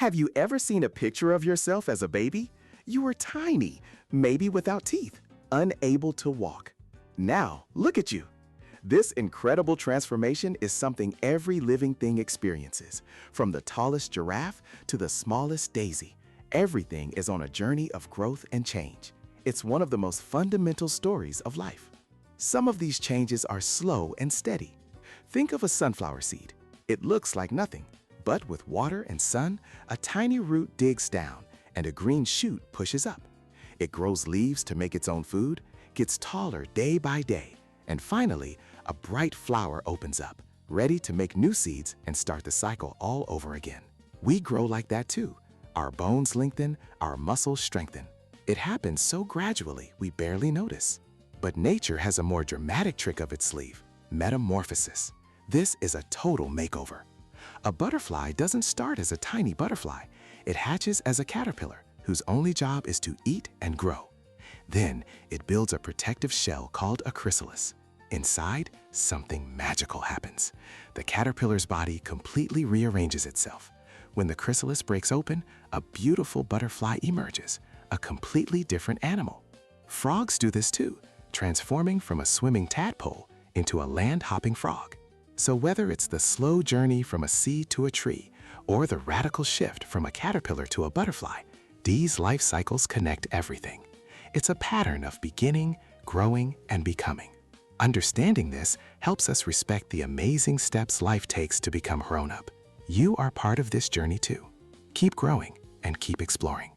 Have you ever seen a picture of yourself as a baby? You were tiny, maybe without teeth, unable to walk. Now, look at you. This incredible transformation is something every living thing experiences. From the tallest giraffe to the smallest daisy, everything is on a journey of growth and change. It's one of the most fundamental stories of life. Some of these changes are slow and steady. Think of a sunflower seed. It looks like nothing, but with water and sun, a tiny root digs down and a green shoot pushes up. It grows leaves to make its own food, gets taller day by day, and finally, a bright flower opens up, ready to make new seeds and start the cycle all over again. We grow like that too. Our bones lengthen, our muscles strengthen. It happens so gradually we barely notice. But nature has a more dramatic trick up its sleeve: metamorphosis. This is a total makeover. A butterfly doesn't start as a tiny butterfly. It hatches as a caterpillar whose only job is to eat and grow. Then it builds a protective shell called a chrysalis. Inside, something magical happens. The caterpillar's body completely rearranges itself. When the chrysalis breaks open, a beautiful butterfly emerges, a completely different animal. Frogs do this too, transforming from a swimming tadpole into a land-hopping frog. So whether it's the slow journey from a seed to a tree, or the radical shift from a caterpillar to a butterfly, these life cycles connect everything. It's a pattern of beginning, growing, and becoming. Understanding this helps us respect the amazing steps life takes to become grown up. You are part of this journey too. Keep growing and keep exploring.